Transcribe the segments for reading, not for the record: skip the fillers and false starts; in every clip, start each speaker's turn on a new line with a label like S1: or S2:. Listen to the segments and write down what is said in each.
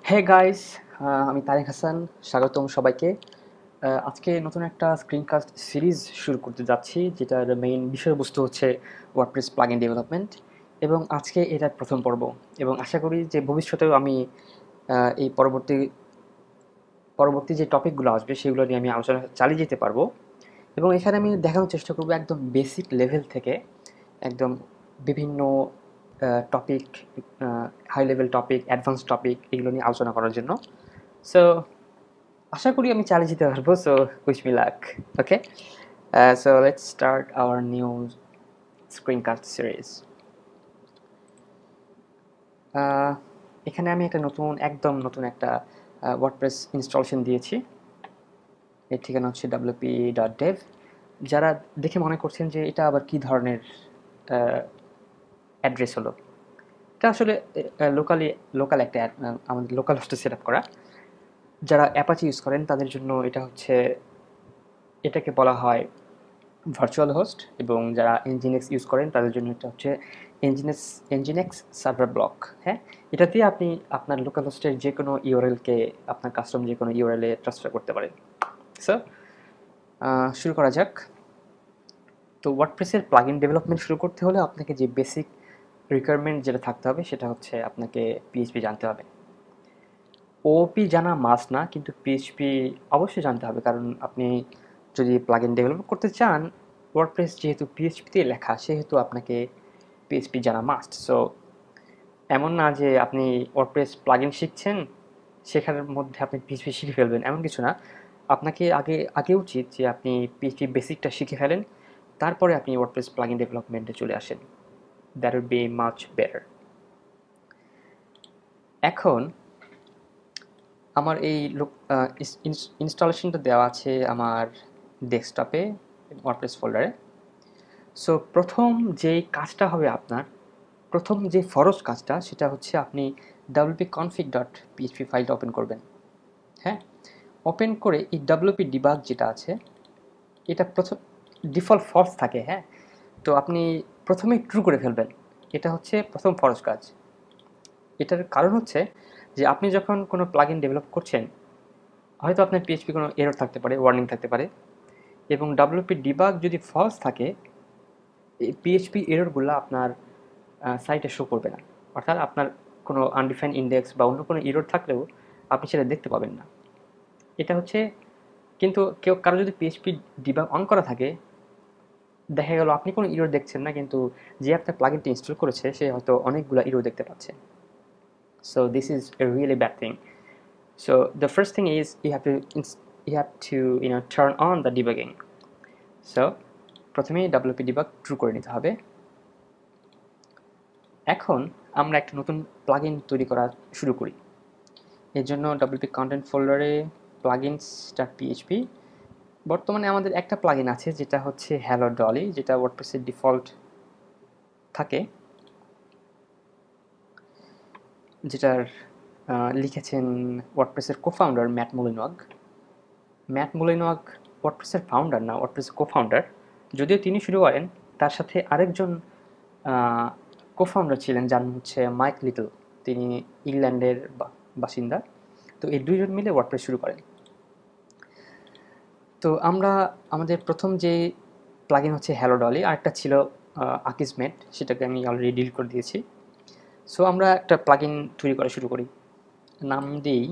S1: Hey guys, আমি তারেক হাসান। স্বাগতম সবাইকে। আজকে নতুন একটা স্ক্রিনকাস্ট সিরিজ শুরু করতে যাচ্ছি, যেটার মেইন বিষয়বস্তু হচ্ছে ওয়ার্ডপ্রেস প্লাগইন ডেভেলপমেন্ট। এবং আজকে এটার প্রথম পর্ব। এবং আশা করি যে ভবিষ্যতেও আমি এই পরবর্তী পরবর্তী যে টপিকগুলো আসবে সেগুলো নিয়ে আমি আলোচনা চালিয়ে যেতে পারবো। এবং এখানে আমি দেখানোর চেষ্টা করবো একদম বেসিক লেভেল থেকে একদম বিভিন্ন topic, high level topic, advance topic, এগুলো নিয়ে আলোচনা করার জন্য। সো আশা করি আমি চালিয়ে যেতে পারবো। So wish me luck. Okay, so let's start our new screencast series. এখানে আমি একটা একদম নতুন একটা ওয়ার্ডপ্রেস ইনস্টলেশন দিয়েছি। এর ঠিকানা হচ্ছে wp.dev। যারা দেখে মনে করছেন যে এটা আবার কি ধরনের অ্যাড্রেস হলো, এটা আসলে লোকাল একটা আমাদের লোকাল হোস্টে সেট আপ করা। যারা অ্যাপাচি ইউজ করেন তাদের জন্য এটাকে বলা হয় ভার্চুয়াল হোস্ট। এবং যারা এনজিনেক্স ইউজ করেন তাদের জন্য এটা হচ্ছে এনজিনেক্স সার্ভার ব্লক। হ্যাঁ, এটা দিয়ে আপনি আপনার লোকাল হোস্টের যে কোনো ইউআরএলকে আপনার কাস্টম যে কোনো ইউআরএলে ট্রান্সফার করতে পারেন। সো শুরু করা যাক। তো ওয়ার্ডপ্রেসের প্লাগইন ডেভেলপমেন্ট শুরু করতে হলে আপনাকে যে বেসিক রিকোয়ারমেন্ট যেটা থাকতে হবে সেটা হচ্ছে আপনাকে পিএইচপি জানতে হবে। ওপি জানা মাস্ট না, কিন্তু পিএইচপি অবশ্যই জানতে হবে, কারণ আপনি যদি প্লাগইন ডেভেলপ করতে চান, ওয়ার্ডপ্রেস যেহেতু পিএইচপিতে লেখা সেহেতু আপনাকে পিএইচপি জানা মাস্ট। সো এমন না যে আপনি ওয়ার্ডপ্রেস প্লাগইন শিখছেন, শেখার মধ্যে আপনি পিএইচপি শিখে ফেলবেন, এমন কিছু না। আপনাকে আগে উচিত যে আপনি পিএইচপি বেসিকটা শিখে ফেলেন, তারপরে আপনি ওয়ার্ডপ্রেস প্লাগইন ডেভেলপমেন্টে চলে আসেন। That would be much better. এখন আমার এই ইনস্টলেশনটা দেওয়া আছে আমার ডেস্কটপে, ওয়ার্ডপ্রেস ফোল্ডারে। সো প্রথম যে ফরজ কাজটা সেটা হচ্ছে আপনি wp-config.php ফাইলটা ওপেন করবেন। হ্যাঁ, ওপেন করে এই wp ডিবাগ যেটা আছে, এটা প্রথম ডিফল্ট ফলস থাকে। হ্যাঁ, তো আপনি প্রথমেই ট্রু করে ফেলবেন। এটা হচ্ছে প্রথম ফরজ কাজ। এটার কারণ হচ্ছে যে আপনি যখন কোনো প্লাগইন ডেভেলপ করছেন, হয়তো আপনার পিএইচপি কোনো এরর থাকতে পারে, ওয়ার্নিং থাকতে পারে, এবং wp ডিবাগ যদি ফলস থাকে, এই পিএইচপি এররগুলো আপনার সাইটে শো করবে না। অর্থাৎ আপনার কোনো আনডিফাইন্ড ইন্ডেক্স বা অন্য কোনো এরর থাকলেও আপনি সেটা দেখতে পাবেন না। এটা হচ্ছে, কিন্তু কারো যদি পিএইচপি ডিবাগ অন করা থাকে, দেখা গেল আপনি কোনো এরর দেখছেন না, কিন্তু যে আপনার প্লাগইনটা ইনস্টল করেছে সে হয়তো অনেকগুলো এরর দেখতে পাচ্ছে। So this is a really bad thing. So the first thing is you have to turn on the debugging. So প্রথমে wp debug ট্রু করে নিতে হবে। এখন আমরা একটা নতুন প্লাগইন তৈরি করা শুরু করি। এর জন্য wp content ফোল্ডারে plugins.php, বর্তমানে আমাদের একটা প্লাগইন আছে যেটা হচ্ছে হ্যালো ডলি, যেটা ওয়ার্ডপ্রেসের ডিফল্ট থাকে, যেটার লিখেছেন ওয়ার্ডপ্রেসের কোফাউন্ডার ম্যাট মুলিনওয়াগ। ওয়ার্ডপ্রেসের ফাউন্ডার না, ওয়ার্ডপ্রেসের কোফাউন্ডার। যদিও তিনি শুরু করেন, তার সাথে আরেকজন কোফাউন্ডার ছিলেন, যার নাম হচ্ছে মাইক লিটল। তিনি ইংল্যান্ডের বাসিন্দা। তো এই দুইজন মিলে ওয়ার্ডপ্রেস শুরু করেন। তো আমাদের প্রথম যে প্লাগইন হচ্ছে হ্যালো ডলি, আরেকটা ছিল আকিসমেট, সেটাকে আমি অলরেডি ডিলিট করে দিয়েছি। সো আমরা একটা প্লাগইন তৈরি করা শুরু করি, নাম দিই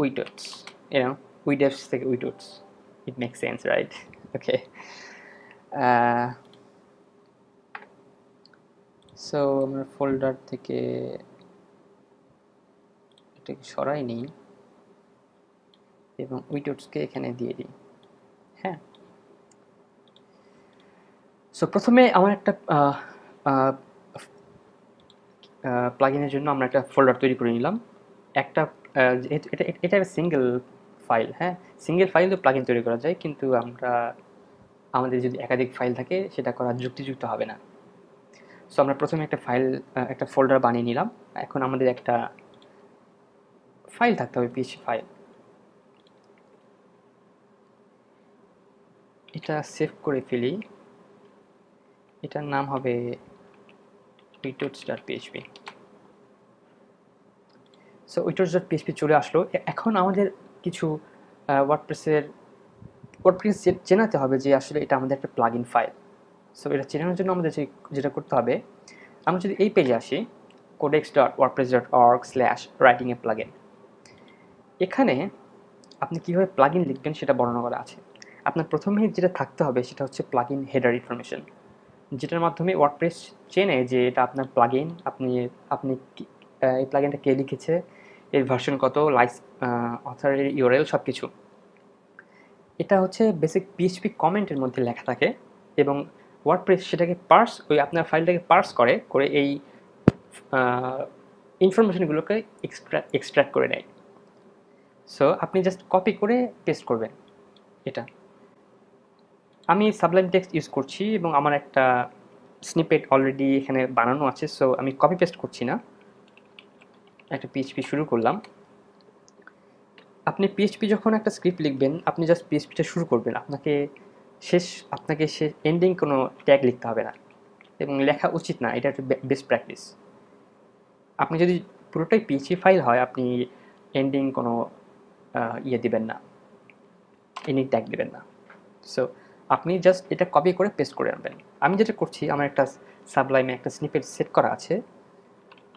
S1: উইডটস। উইডেভস থেকে উইডটস, it make sense, right? Okay, so আমরা ফোল্ডার থেকে এটাকে সরাই নিই এবং উইডটসকে এখানে দিয়ে দিই। হ্যাঁ, সো প্রথমে আমার একটা প্লাগইনের জন্য আমরা একটা ফোল্ডার তৈরি করে নিলাম। একটা এটা সিঙ্গেল ফাইল। হ্যাঁ, সিঙ্গেল ফাইল তো প্লাগইন তৈরি করা যায়, কিন্তু আমাদের যদি একাধিক ফাইল থাকে সেটা করা যুক্তিযুক্ত হবে না। সো আমরা প্রথমে একটা ফোল্ডার বানিয়ে নিলাম। এখন আমাদের একটা ফাইল থাকতে হবে, পিএইচপি ফাইল। এটা সেভ করে ফেলি। এটার নাম হবে without.php। So wits dot PHP চলে আসলো। এখন আমাদের কিছু ওয়ার্ডপ্রেস চেনাতে হবে যে আসলে এটা আমাদের একটা প্লাগ ইন ফাইল। সো এটা চেনানোর জন্য আমাদের যেটা করতে হবে, আমরা যদি এই পেজে আসি codex.wordpress.org/writing-a-plugin, এখানে আপনি কীভাবে প্লাগ ইন লিখবেন সেটা বর্ণনা করা আছে। আপনার প্রথমেই যেটা থাকতে হবে সেটা হচ্ছে প্লাগ ইন হেডার ইনফরমেশন, যেটার মাধ্যমে ওয়ার্ডপ্রেস চেনে যে এটা আপনার প্লাগ ইন, আপনি এই প্লাগ ইনটা কে লিখেছে, এর ভার্সন কত, অথরের ইউআরএল সব কিছু। এটা হচ্ছে বেসিক পিএইচপি কমেন্টের মধ্যে লেখা থাকে এবং ওয়ার্ডপ্রেস সেটাকে আপনার ফাইলটাকে পার্স করে এই ইনফরমেশনগুলোকে এক্সট্র্যাক্ট করে নেয়। সো আপনি জাস্ট কপি করে পেস্ট করবেন। এটা আমি সাবলাইম টেক্সট ইউজ করছি এবং আমার একটা স্নিপেট অলরেডি এখানে বানানো আছে, সো আমি কপি পেস্ট করছি না, একটা পিএইচপি শুরু করলাম। আপনি পিএইচপি যখন একটা স্ক্রিপ্ট লিখবেন, আপনি জাস্ট পিএইচপিটা শুরু করবেন, আপনাকে শেষ এন্ডিং কোনো ট্যাগ লিখতে হবে না এবং লেখা উচিত না, এটা একটা বেস্ট প্র্যাকটিস। আপনি যদি পুরোটাই পিএইচপি ফাইল হয়, আপনি এন্ডিং কোনো দিবেন না, এন্ডিং ট্যাগ দিবেন না। সো আপনি জাস্ট এটা কপি করে পেস্ট করে আনবেন। আমি যেটা করছি, আমার একটা সাবলাইমে একটা স্নিপেট সেট করা আছে,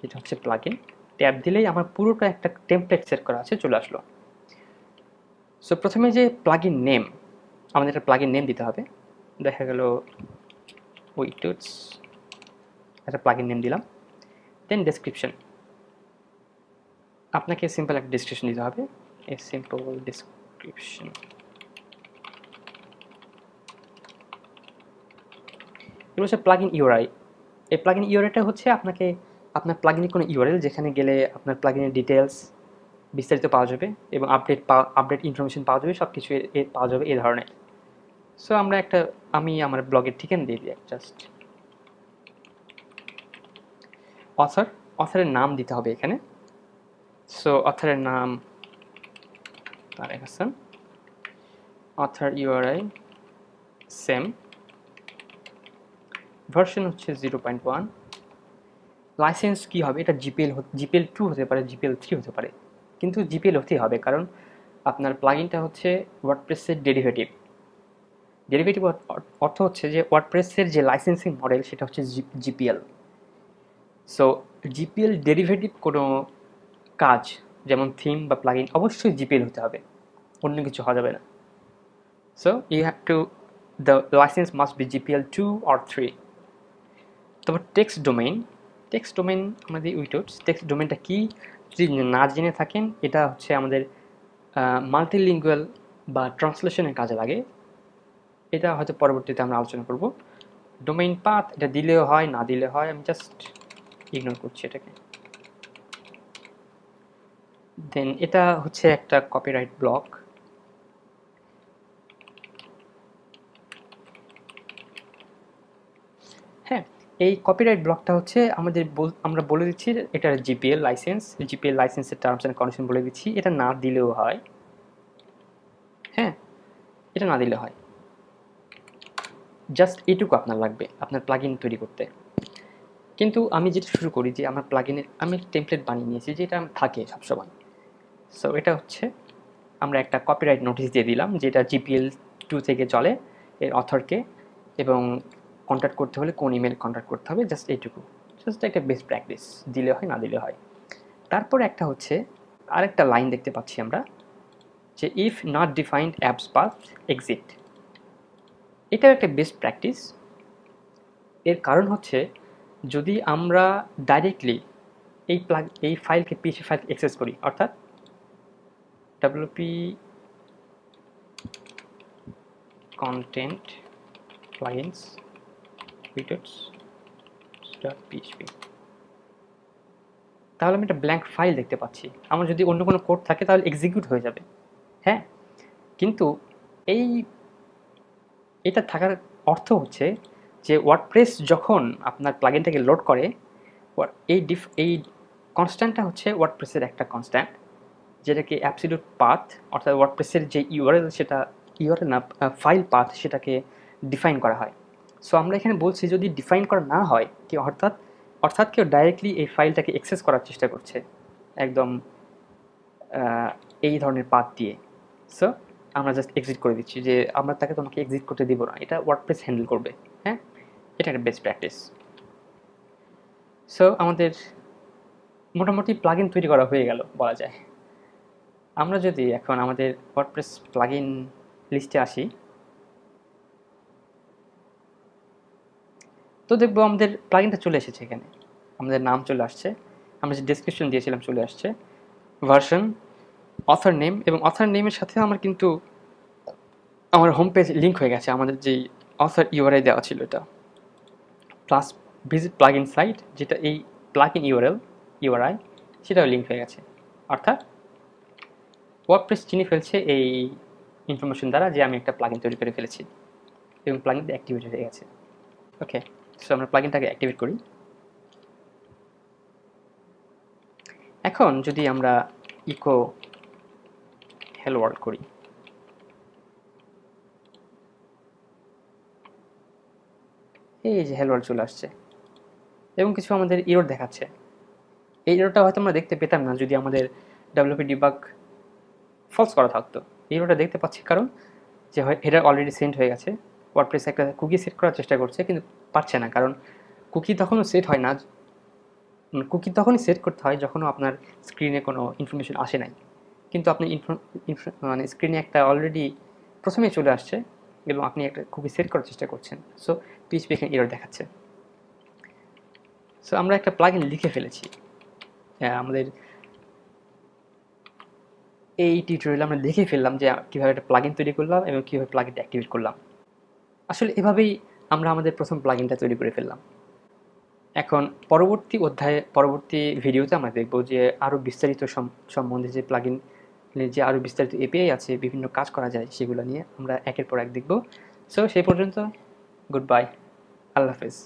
S1: যেটা হচ্ছে প্লাগইন। ট্যাব দিলেই আমার পুরোটা একটা টেমপ্লেট সেট করা আছে, চলে আসলো। সো প্রথমে যে প্লাগইন নেম, আমাদের একটা প্লাগইন নেম দিতে হবে। দেখা গেল উইটস, একটা প্লাগইন নেম দিলাম। দেন ডেসক্রিপশন, আপনাকে সিম্পল একটা ডেসক্রিপশন দিতে হবে, এ সিম্পল ডেসক্রিপশন। এগুলো হচ্ছে প্লাগইন ইউআরআই। এই প্লাগইন ইউআরআইটা হচ্ছে আপনার প্লাগইনের কোনো ইউআরএল, যেখানে গেলে আপনার প্লাগইনের ডিটেলস বিস্তারিত পাওয়া যাবে এবং আপডেট ইনফরমেশন পাওয়া যাবে, সব কিছু পাওয়া যাবে এই ধরনের। সো আমি আমার ব্লগের ঠিকানা দিয়ে দিই জাস্ট। অথরের নাম দিতে হবে এখানে। সো অথরের নাম Tarek Hasan, author URI same, version হচ্ছে 0.1। লাইসেন্স কী হবে, এটা জিপিএল 2 হতে পারে, জিপিএল 3 হতে পারে, কিন্তু জিপিএল হতেই হবে, কারণ আপনার প্লাগইনটা হচ্ছে ওয়ার্ডপ্রেসের ডেরিভেটিভ অর্থ হচ্ছে যে ওয়ার্ডপ্রেসের যে লাইসেন্সিং মডেল সেটা হচ্ছে জিপিএল। সো জিপিএল ডেরিভেটিভ কোনো কাজ, যেমন থিম বা প্লাগইন, অবশ্যই জিপিএল হতে হবে, অন্য কিছু হওয়া যাবে না। So the licence must be GPL 2 or 3। তারপর টেক্সট ডোমেইন আমাদের উইটস। টেক্সট ডোমেইনটা কি যদি না জেনে থাকেন, এটা হচ্ছে আমাদের মাল্টিলিঙ্গুয়াল বা ট্রান্সলেশনের কাজে লাগে, এটা হয়তো পরবর্তীতে আমরা আলোচনা করব। ডোমেইন পাথ, এটা দিলেও হয় না দিলে হয়, আমি জাস্ট ইগনোর করছি এটাকে। দেন এটা হচ্ছে একটা কপিরাইট ব্লক। হ্যাঁ, এই কপিরাইট ব্লকটা হচ্ছে আমরা বলে দিচ্ছি এটা জিপিএল লাইসেন্সের টার্মস অ্যান্ড কন্ডিশন বলে দিচ্ছি, এটা না দিলেও হয়। হ্যাঁ, এটা না দিলে হয়, জাস্ট এটুকু আপনার লাগবে আপনার প্লাগইন তৈরি করতে। কিন্তু আমি যেটা শুরু করি যে আমার প্লাগইনের আমি টেমপ্লেট বানিয়ে নিয়েছি, যেটা থাকে সবসময়। সো এটা হচ্ছে আমরা একটা কপিরাইট নোটিশ দিয়ে দিলাম, যেটা জিপিএল 2 থেকে চলে, এর অথরকে এবং কন্ট্যাক্ট করতে হলে কোন ইমেল কন্ট্যাক্ট করতে হবে, জাস্ট এইটুকু। জাস্ট একটা বেস্ট প্র্যাকটিস, দিলে হয় না দিলে হয়। তারপর একটা হচ্ছে আরেকটা লাইন দেখতে পাচ্ছি আমরা, যে if not defined apps path exit. এটাও একটা বেস্ট প্র্যাকটিস। এর কারণ হচ্ছে যদি আমরা ডাইরেক্টলি এই ফাইলকে পিএইচপি ফাইলকে অ্যাক্সেস করি, অর্থাৎ wp content plugins widgets.php, তাহলে আমি একটা ব্ল্যাঙ্ক ফাইল দেখতে পাচ্ছি। আমার যদি অন্য কোনো কোড থাকে তাহলে এক্সিকিউট হয়ে যাবে। হ্যাঁ, কিন্তু এটা থাকার অর্থ হচ্ছে যে ওয়ার্ডপ্রেস যখন আপনার প্লাগইনটাকে লোড করে, এই কনস্ট্যান্টটা হচ্ছে ওয়ার্ডপ্রেসের একটা কনস্ট্যান্ট, যেটাকে অ্যাবসলিউট পাথ, অর্থাৎ ওয়ার্ডপ্রেসের যে ইউআরএল, সেটা ইউআরএল না, ফাইল পাথ, সেটাকে ডিফাইন করা হয়। সো আমরা এখানে বলছি যদি ডিফাইন করা না হয়, অর্থাৎ কেউ ডাইরেক্টলি এই ফাইলটাকে অ্যাক্সেস করার চেষ্টা করছে, একদম এই ধরনের পাথ দিয়ে। সো আমরা জাস্ট এক্সিট করে দিচ্ছি যে আমরা তাকে তোমাকে এক্সিট করতে দিব না, এটা ওয়ার্ডপ্রেস হ্যান্ডেল করবে। হ্যাঁ, এটা একটা বেস্ট প্র্যাকটিস। সো আমাদের মোটামুটি প্লাগইন তৈরি করা হয়ে গেল বলা যায়। আমরা যদি এখন আমাদের ওয়ার্ডপ্রেস প্লাগইন লিস্টে আসি, তো দেখবো আমাদের প্লাগইনটা চলে এসেছে। এখানে আমাদের নাম চলে আসছে, আমরা যে ডেসক্রিপশন দিয়েছিলাম চলে আসছে, ভার্সন, অথর নেম, এবং অথর নেমের সাথে আমার কিন্তু আমার হোম পেজ লিঙ্ক হয়ে গেছে। আমাদের যেই অথর ইউআরআই দেওয়া ছিল এটা, প্লাস ভিজিট প্লাগইন সাইট, যেটা এই প্লাগইন ইউআরআই সেটাও লিঙ্ক হয়ে গেছে। অর্থাৎ ওয়ার্ডপ্রেস চিনে ফেলছে এই ইনফরমেশন দ্বারা যে আমি একটা প্লাগইন তৈরি করে ফেলেছি এবং প্লাগইনটা অ্যাক্টিভেট হয়ে গেছে। ওকে, সো আমরা প্লাগইনটাকে অ্যাক্টিভেট করি। এখন যদি আমরা ইকো হেলো ওয়ার্ল্ড করি, এই যে হেলো ওয়ার্ল্ড চলে আসছে এবং কিছু আমাদের ইরর দেখাচ্ছে। এই ইররটা হয়তো আমরা দেখতে পেতাম না যদি আমাদের ডব্লিউপি ডিবাগ ফলস করা থাকতো। এই ইররটা দেখতে পাচ্ছি কারণ যে হেডার অলরেডি সেন্ড হয়ে গেছে। ওয়ার্ডপ্রেস একটা কুকি সেট করার চেষ্টা করছে কিন্তু পারছে না, কারণ কুকি তখনও সেট হয় না। কুকি তখনই সেট করতে হয় যখনও আপনার স্ক্রিনে কোনো ইনফরমেশন আসে নাই, কিন্তু আপনি মানে স্ক্রিনে একটা অলরেডি প্রথমেই চলে আসছে এবং আপনি একটা কুকি সেট করার চেষ্টা করছেন। সো পিএইচপি এখানে এরর দেখাচ্ছে। সো আমরা একটা প্লাগইন লিখে ফেলেছি। আমাদের এই টিউটোরিয়ালে আমরা দেখে ফেললাম যে কীভাবে একটা প্লাগইন তৈরি করলাম এবং কীভাবে প্লাগইনটা অ্যাক্টিভেট করলাম। আসলে এভাবেই আমরা আমাদের প্রথম প্লাগইনটা তৈরি করে ফেললাম। এখন পরবর্তী ভিডিওতে আমরা দেখব যে আরও বিস্তারিত সম্বন্ধে যে প্লাগইন যে আরও বিস্তারিত এপিআই আছে, বিভিন্ন কাজ করা যায়, সেগুলো নিয়ে আমরা একের পর এক দেখব। সো সেই পর্যন্ত গুড বাই, আল্লাহ হাফেজ।